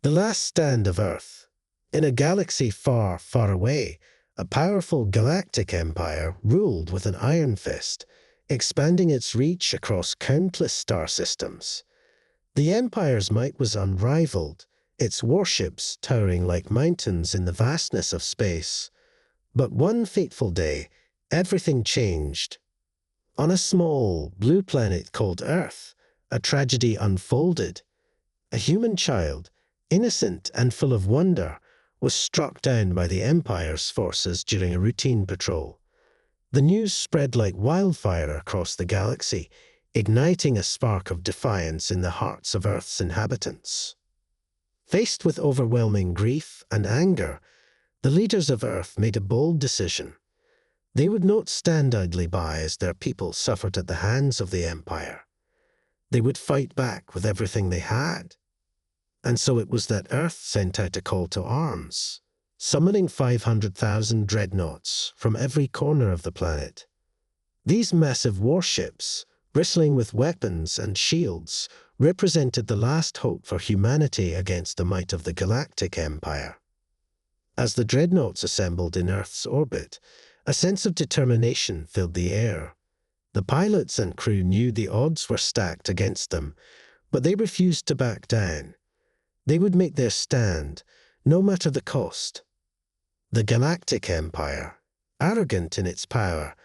The last stand of Earth. In a galaxy far, far away, a powerful galactic empire ruled with an iron fist, expanding its reach across countless star systems. The empire's might was unrivaled, its warships towering like mountains in the vastness of space. But one fateful day, everything changed. On a small, blue planet called Earth, a tragedy unfolded. A human child, innocent and full of wonder, was struck down by the Empire's forces during a routine patrol. The news spread like wildfire across the galaxy, igniting a spark of defiance in the hearts of Earth's inhabitants. Faced with overwhelming grief and anger, the leaders of Earth made a bold decision. They would not stand idly by as their people suffered at the hands of the Empire. They would fight back with everything they had. And so it was that Earth sent out a call to arms, summoning 500,000 dreadnoughts from every corner of the planet. These massive warships, bristling with weapons and shields, represented the last hope for humanity against the might of the Galactic Empire. As the dreadnoughts assembled in Earth's orbit, a sense of determination filled the air. The pilots and crew knew the odds were stacked against them, but they refused to back down. They would make their stand, no matter the cost. The Galactic Empire, arrogant in its power,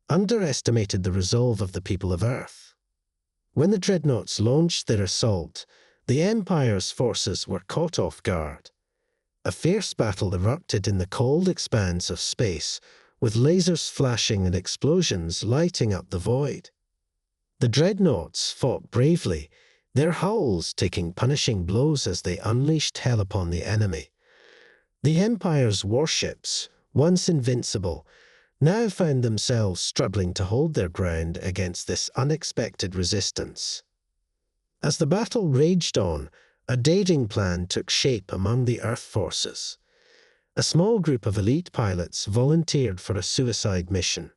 underestimated the resolve of the people of Earth. When the dreadnoughts launched their assault, the Empire's forces were caught off guard. A fierce battle erupted in the cold expanse of space, with lasers flashing and explosions lighting up the void. The dreadnoughts fought bravely, their hulls taking punishing blows as they unleashed hell upon the enemy. The Empire's warships, once invincible, now found themselves struggling to hold their ground against this unexpected resistance. As the battle raged on, a daring plan took shape among the Earth forces. A small group of elite pilots volunteered for a suicide mission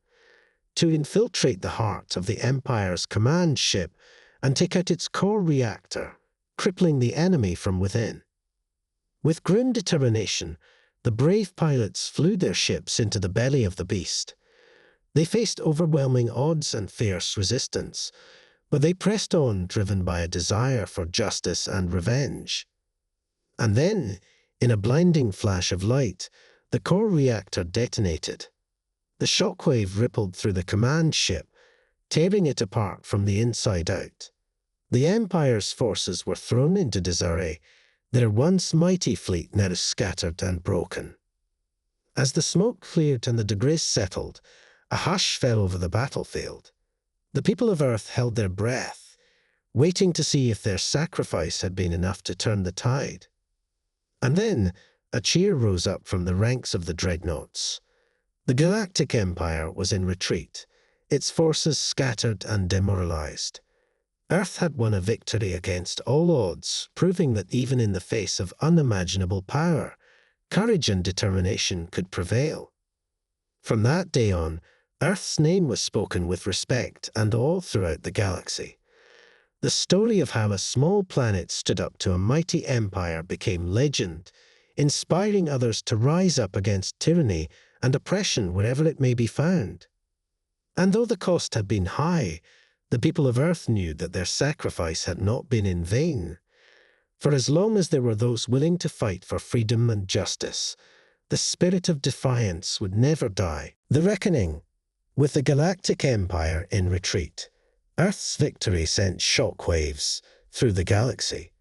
to infiltrate the heart of the Empire's command ship and take out its core reactor, crippling the enemy from within. With grim determination, the brave pilots flew their ships into the belly of the beast. They faced overwhelming odds and fierce resistance, but they pressed on, driven by a desire for justice and revenge. And then, in a blinding flash of light, the core reactor detonated. The shockwave rippled through the command ship, tearing it apart from the inside out. The Empire's forces were thrown into disarray, their once mighty fleet now scattered and broken. As the smoke cleared and the debris settled, a hush fell over the battlefield. The people of Earth held their breath, waiting to see if their sacrifice had been enough to turn the tide. And then, a cheer rose up from the ranks of the dreadnoughts. The Galactic Empire was in retreat, its forces scattered and demoralized. Earth had won a victory against all odds, proving that even in the face of unimaginable power, courage and determination could prevail. From that day on, Earth's name was spoken with respect and awe throughout the galaxy. The story of how a small planet stood up to a mighty empire became legend, inspiring others to rise up against tyranny and oppression wherever it may be found. And though the cost had been high, the people of Earth knew that their sacrifice had not been in vain. For as long as there were those willing to fight for freedom and justice, the spirit of defiance would never die. The Reckoning. With the Galactic Empire in retreat, Earth's victory sent shockwaves through the galaxy.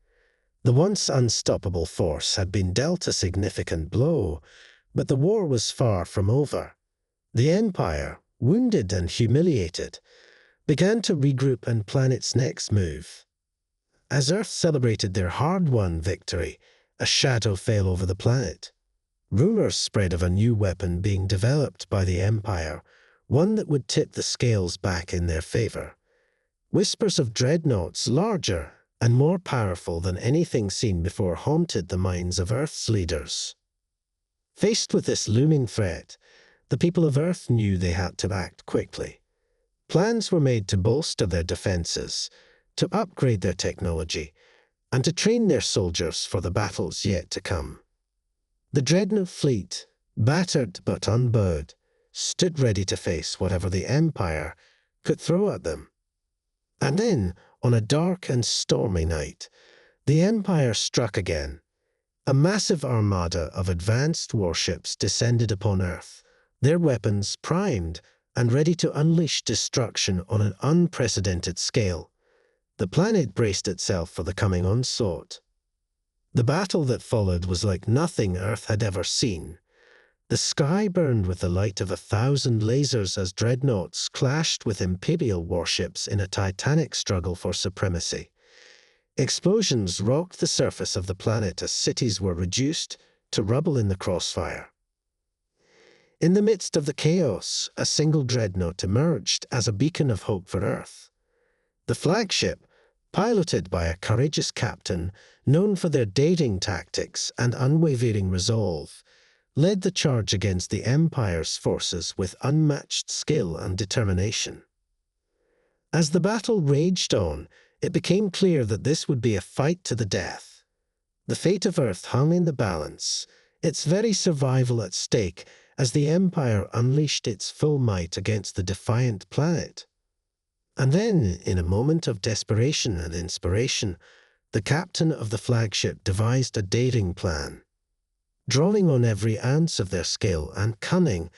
The once unstoppable force had been dealt a significant blow, but the war was far from over. The Empire, wounded and humiliated, began to regroup and plan its next move. As Earth celebrated their hard-won victory, a shadow fell over the planet. Rumors spread of a new weapon being developed by the Empire, one that would tip the scales back in their favor. Whispers of dreadnoughts larger and more powerful than anything seen before haunted the minds of Earth's leaders. Faced with this looming threat, the people of Earth knew they had to act quickly. Plans were made to bolster their defenses, to upgrade their technology, and to train their soldiers for the battles yet to come. The Dreadnought fleet, battered but unbowed, stood ready to face whatever the Empire could throw at them. And then, on a dark and stormy night, the Empire struck again. A massive armada of advanced warships descended upon Earth, their weapons primed and ready to unleash destruction on an unprecedented scale. The planet braced itself for the coming onslaught. The battle that followed was like nothing Earth had ever seen. The sky burned with the light of 1,000 lasers as dreadnoughts clashed with Imperial warships in a titanic struggle for supremacy. Explosions rocked the surface of the planet as cities were reduced to rubble in the crossfire. In the midst of the chaos, a single dreadnought emerged as a beacon of hope for Earth. The flagship, piloted by a courageous captain known for their daring tactics and unwavering resolve, led the charge against the Empire's forces with unmatched skill and determination. As the battle raged on, it became clear that this would be a fight to the death. The fate of Earth hung in the balance, its very survival at stake as the Empire unleashed its full might against the defiant planet. And then, in a moment of desperation and inspiration, the captain of the flagship devised a daring plan. Drawing on every ounce of their skill and cunning,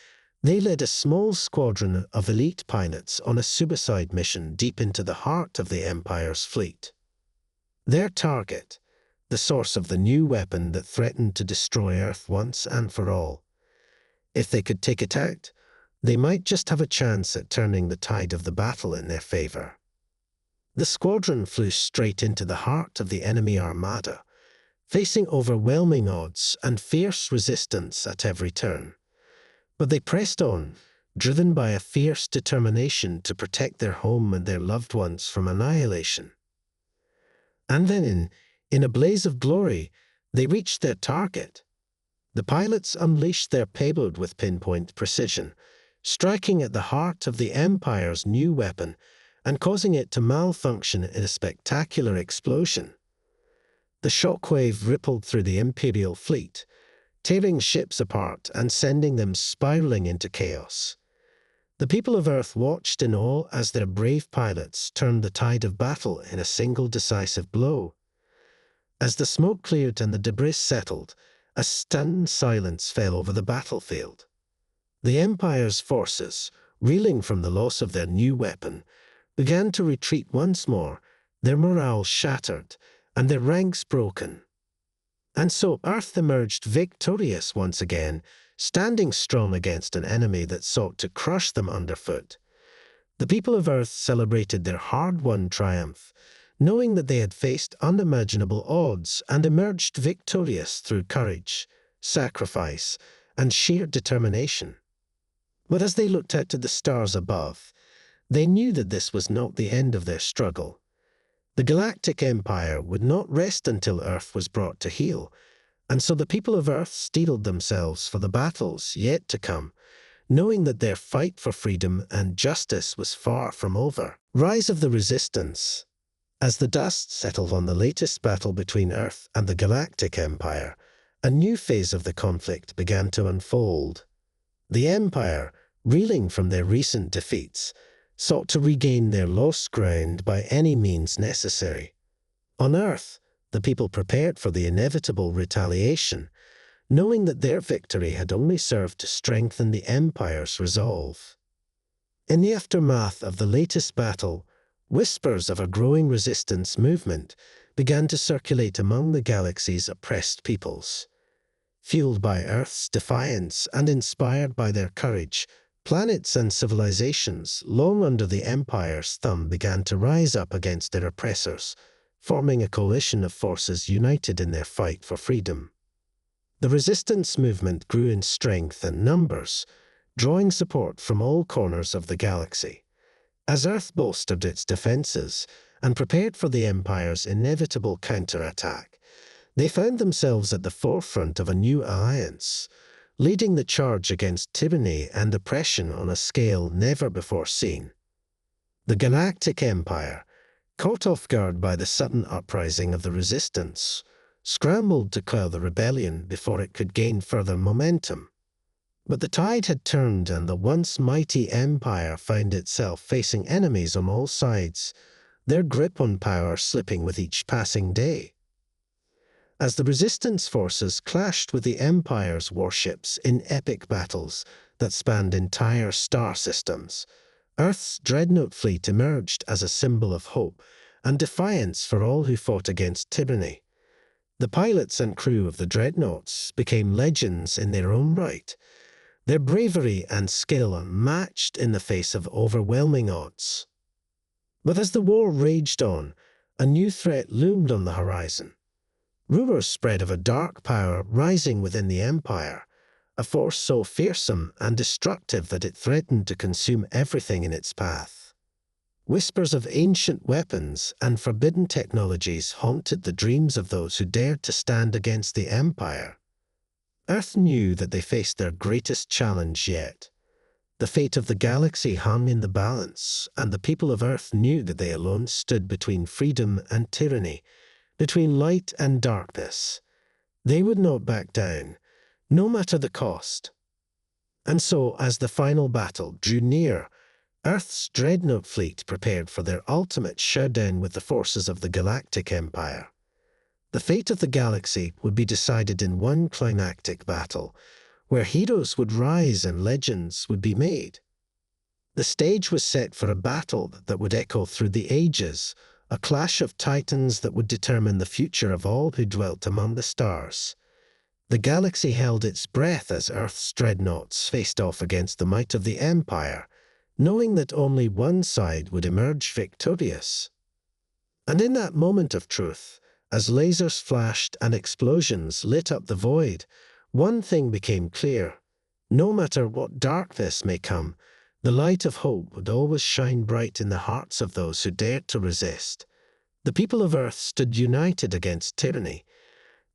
they led a small squadron of elite pilots on a suicide mission deep into the heart of the Empire's fleet. Their target, the source of the new weapon that threatened to destroy Earth once and for all. If they could take it out, they might just have a chance at turning the tide of the battle in their favor. The squadron flew straight into the heart of the enemy armada, facing overwhelming odds and fierce resistance at every turn. But they pressed on, driven by a fierce determination to protect their home and their loved ones from annihilation. And then, in a blaze of glory, they reached their target. The pilots unleashed their payload with pinpoint precision, striking at the heart of the Empire's new weapon and causing it to malfunction in a spectacular explosion. The shockwave rippled through the Imperial fleet, tearing ships apart and sending them spiraling into chaos. The people of Earth watched in awe as their brave pilots turned the tide of battle in a single decisive blow. As the smoke cleared and the debris settled, a stunned silence fell over the battlefield. The Empire's forces, reeling from the loss of their new weapon, began to retreat once more, their morale shattered and their ranks broken. And so Earth emerged victorious once again, standing strong against an enemy that sought to crush them underfoot. The people of Earth celebrated their hard-won triumph, knowing that they had faced unimaginable odds and emerged victorious through courage, sacrifice, and sheer determination. But as they looked out to the stars above, they knew that this was not the end of their struggle. The Galactic Empire would not rest until Earth was brought to heel, and so the people of Earth steeled themselves for the battles yet to come, knowing that their fight for freedom and justice was far from over. Rise of the Resistance. As the dust settled on the latest battle between Earth and the Galactic Empire, a new phase of the conflict began to unfold. The Empire, reeling from their recent defeats, sought to regain their lost ground by any means necessary. On Earth, the people prepared for the inevitable retaliation, knowing that their victory had only served to strengthen the Empire's resolve. In the aftermath of the latest battle, whispers of a growing resistance movement began to circulate among the galaxy's oppressed peoples. Fueled by Earth's defiance and inspired by their courage, planets and civilizations long under the Empire's thumb began to rise up against their oppressors, forming a coalition of forces united in their fight for freedom. The resistance movement grew in strength and numbers, drawing support from all corners of the galaxy. As Earth bolstered its defenses and prepared for the Empire's inevitable counterattack, they found themselves at the forefront of a new alliance, leading the charge against tyranny and oppression on a scale never before seen. The Galactic Empire, caught off guard by the sudden uprising of the resistance, scrambled to quell the rebellion before it could gain further momentum. But the tide had turned, and the once mighty empire found itself facing enemies on all sides, their grip on power slipping with each passing day. As the resistance forces clashed with the empire's warships in epic battles that spanned entire star systems, Earth's Dreadnought fleet emerged as a symbol of hope and defiance for all who fought against tyranny. The pilots and crew of the Dreadnoughts became legends in their own right, their bravery and skill unmatched in the face of overwhelming odds. But as the war raged on, a new threat loomed on the horizon. Rumors spread of a dark power rising within the Empire, a force so fearsome and destructive that it threatened to consume everything in its path. Whispers of ancient weapons and forbidden technologies haunted the dreams of those who dared to stand against the Empire. Earth knew that they faced their greatest challenge yet. The fate of the galaxy hung in the balance, and the people of Earth knew that they alone stood between freedom and tyranny, between light and darkness. They would not back down, no matter the cost. And so, as the final battle drew near, Earth's Dreadnought fleet prepared for their ultimate showdown with the forces of the Galactic Empire. The fate of the galaxy would be decided in one climactic battle, where heroes would rise and legends would be made. The stage was set for a battle that would echo through the ages, a clash of titans that would determine the future of all who dwelt among the stars. The galaxy held its breath as Earth's dreadnoughts faced off against the might of the Empire, knowing that only one side would emerge victorious. And in that moment of truth, as lasers flashed and explosions lit up the void, one thing became clear. No matter what darkness may come, the light of hope would always shine bright in the hearts of those who dared to resist. The people of Earth stood united against tyranny,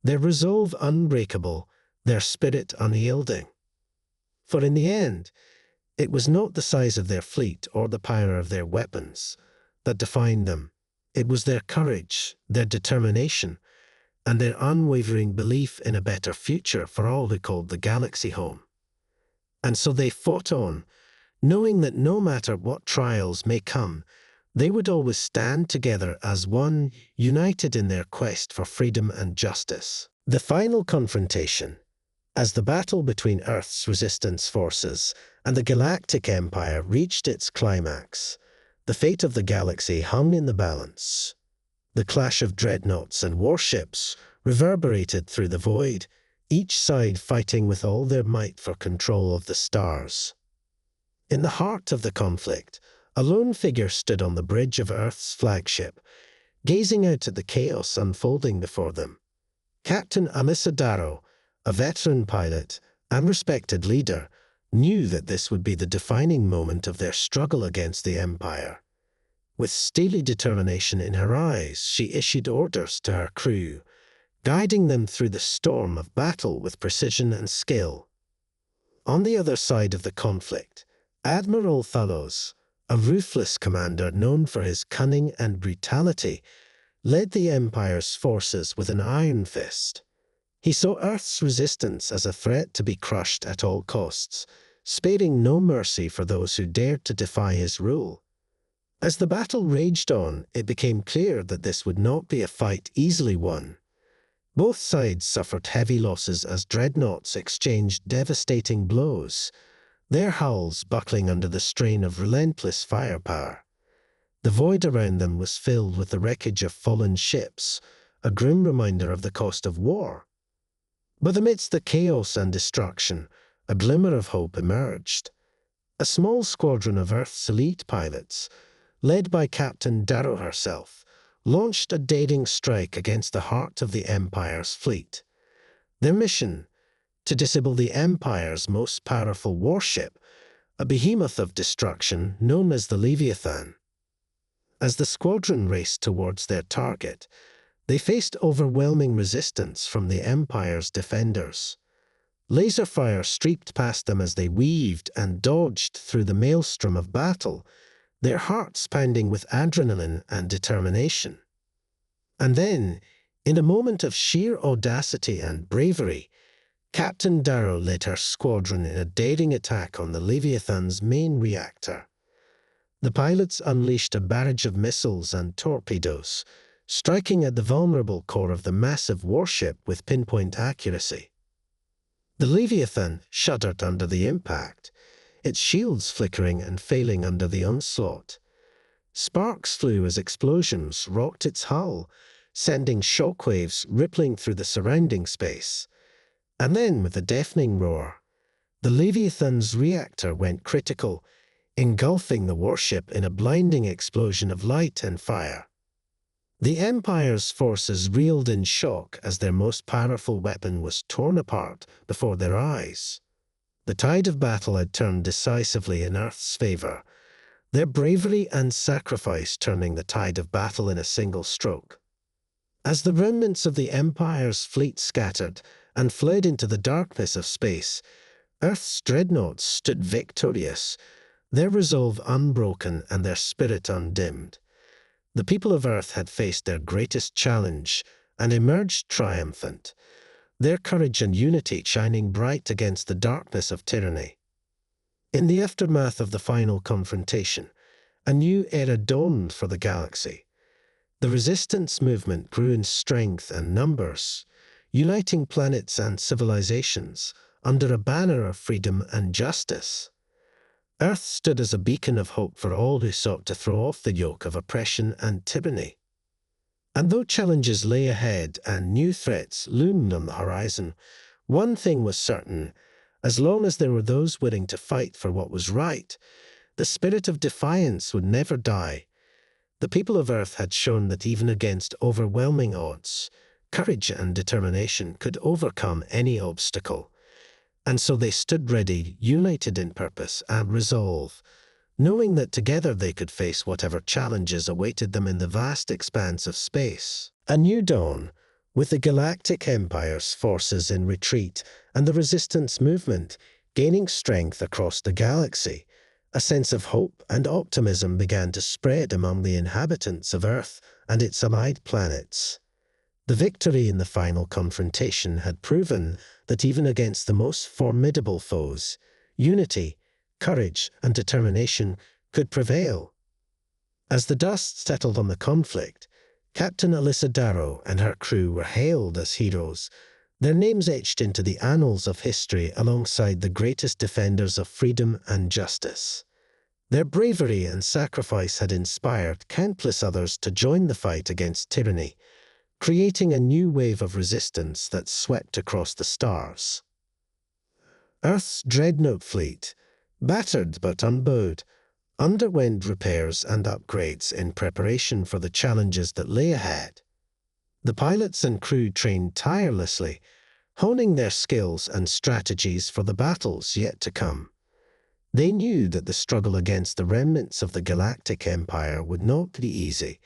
their resolve unbreakable, their spirit unyielding. For in the end, it was not the size of their fleet or the power of their weapons that defined them. It was their courage, their determination, and their unwavering belief in a better future for all who called the galaxy home. And so they fought on, knowing that no matter what trials may come, they would always stand together as one, united in their quest for freedom and justice. The final confrontation, as the battle between Earth's resistance forces and the Galactic Empire reached its climax, the fate of the galaxy hung in the balance. The clash of dreadnoughts and warships reverberated through the void, each side fighting with all their might for control of the stars. In the heart of the conflict, a lone figure stood on the bridge of Earth's flagship, gazing out at the chaos unfolding before them. Captain Amisadaro, a veteran pilot and respected leader, knew that this would be the defining moment of their struggle against the Empire. With steely determination in her eyes, she issued orders to her crew, guiding them through the storm of battle with precision and skill. On the other side of the conflict, Admiral Thalos, a ruthless commander known for his cunning and brutality, led the Empire's forces with an iron fist. He saw Earth's resistance as a threat to be crushed at all costs, sparing no mercy for those who dared to defy his rule. As the battle raged on, it became clear that this would not be a fight easily won. Both sides suffered heavy losses as dreadnoughts exchanged devastating blows, their hulls buckling under the strain of relentless firepower. The void around them was filled with the wreckage of fallen ships, a grim reminder of the cost of war. But amidst the chaos and destruction, a glimmer of hope emerged. A small squadron of Earth's elite pilots, led by Captain Darrow herself, launched a daring strike against the heart of the Empire's fleet. Their mission, to disable the Empire's most powerful warship, a behemoth of destruction known as the Leviathan. As the squadron raced towards their target, they faced overwhelming resistance from the Empire's defenders. Laser fire streaked past them as they weaved and dodged through the maelstrom of battle, their hearts pounding with adrenaline and determination. And then, in a moment of sheer audacity and bravery, Captain Darrow led her squadron in a daring attack on the Leviathan's main reactor. The pilots unleashed a barrage of missiles and torpedoes, striking at the vulnerable core of the massive warship with pinpoint accuracy. The Leviathan shuddered under the impact, its shields flickering and failing under the onslaught. Sparks flew as explosions rocked its hull, sending shockwaves rippling through the surrounding space. And then, with a deafening roar, the Leviathan's reactor went critical, engulfing the warship in a blinding explosion of light and fire. The Empire's forces reeled in shock as their most powerful weapon was torn apart before their eyes. The tide of battle had turned decisively in Earth's favor, their bravery and sacrifice turning the tide of battle in a single stroke. As the remnants of the Empire's fleet scattered and fled into the darkness of space, Earth's dreadnoughts stood victorious, their resolve unbroken and their spirit undimmed. The people of Earth had faced their greatest challenge and emerged triumphant, their courage and unity shining bright against the darkness of tyranny. In the aftermath of the final confrontation, a new era dawned for the galaxy. The resistance movement grew in strength and numbers, uniting planets and civilizations under a banner of freedom and justice. Earth stood as a beacon of hope for all who sought to throw off the yoke of oppression and tyranny. And though challenges lay ahead and new threats loomed on the horizon, one thing was certain: as long as there were those willing to fight for what was right, the spirit of defiance would never die. The people of Earth had shown that even against overwhelming odds, courage and determination could overcome any obstacle. And so they stood ready, united in purpose and resolve, knowing that together they could face whatever challenges awaited them in the vast expanse of space. A new dawn, with the Galactic Empire's forces in retreat and the resistance movement gaining strength across the galaxy. A sense of hope and optimism began to spread among the inhabitants of Earth and its allied planets. The victory in the final confrontation had proven that even against the most formidable foes, unity, courage, and determination could prevail. As the dust settled on the conflict, Captain Alyssa Darrow and her crew were hailed as heroes, their names etched into the annals of history alongside the greatest defenders of freedom and justice. Their bravery and sacrifice had inspired countless others to join the fight against tyranny, creating a new wave of resistance that swept across the stars. Earth's Dreadnought fleet, battered but unbowed, underwent repairs and upgrades in preparation for the challenges that lay ahead. The pilots and crew trained tirelessly, honing their skills and strategies for the battles yet to come. They knew that the struggle against the remnants of the Galactic Empire would not be easy,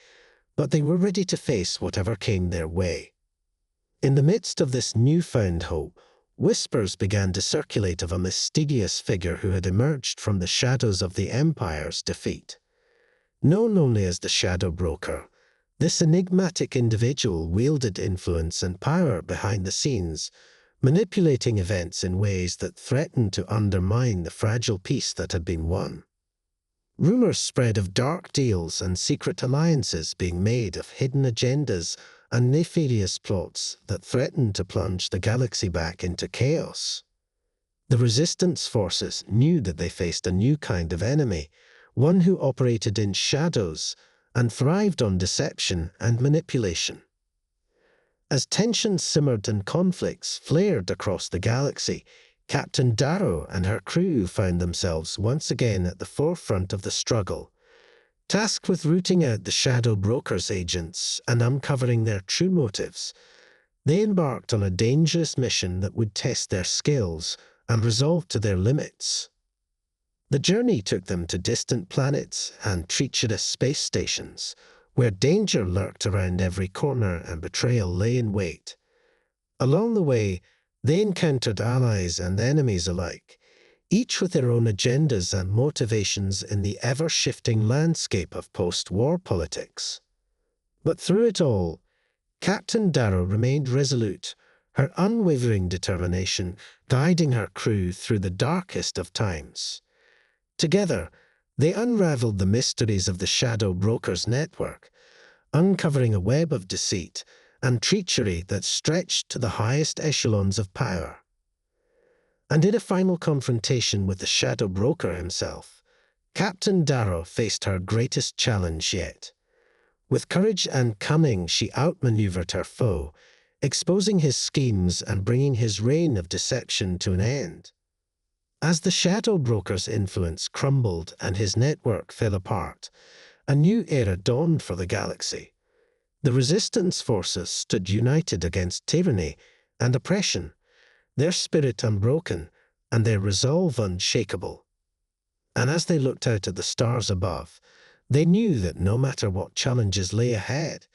but they were ready to face whatever came their way. In the midst of this newfound hope, whispers began to circulate of a mysterious figure who had emerged from the shadows of the Empire's defeat. Known only as the Shadow Broker, this enigmatic individual wielded influence and power behind the scenes, manipulating events in ways that threatened to undermine the fragile peace that had been won. Rumors spread of dark deals and secret alliances being made, of hidden agendas and nefarious plots that threatened to plunge the galaxy back into chaos. The resistance forces knew that they faced a new kind of enemy, one who operated in shadows and thrived on deception and manipulation. As tensions simmered and conflicts flared across the galaxy, Captain Darrow and her crew found themselves once again at the forefront of the struggle. Tasked with rooting out the Shadow Broker's agents and uncovering their true motives, they embarked on a dangerous mission that would test their skills and resolve to their limits. The journey took them to distant planets and treacherous space stations, where danger lurked around every corner and betrayal lay in wait. Along the way, they encountered allies and enemies alike, each with their own agendas and motivations in the ever-shifting landscape of post-war politics. But through it all, Captain Darrow remained resolute, her unwavering determination guiding her crew through the darkest of times. Together, they unraveled the mysteries of the Shadow Brokers network, uncovering a web of deceit and treachery that stretched to the highest echelons of power. And in a final confrontation with the Shadow Broker himself, Captain Darrow faced her greatest challenge yet. With courage and cunning, she outmaneuvered her foe, exposing his schemes and bringing his reign of deception to an end. As the Shadow Broker's influence crumbled and his network fell apart, a new era dawned for the galaxy. The resistance forces stood united against tyranny and oppression, their spirit unbroken and their resolve unshakable. And as they looked out at the stars above, they knew that no matter what challenges lay ahead,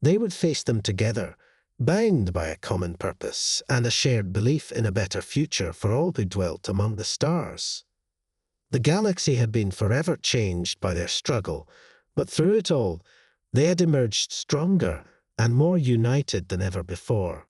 they would face them together, bound by a common purpose and a shared belief in a better future for all who dwelt among the stars. The galaxy had been forever changed by their struggle, but through it all, they had emerged stronger and more united than ever before.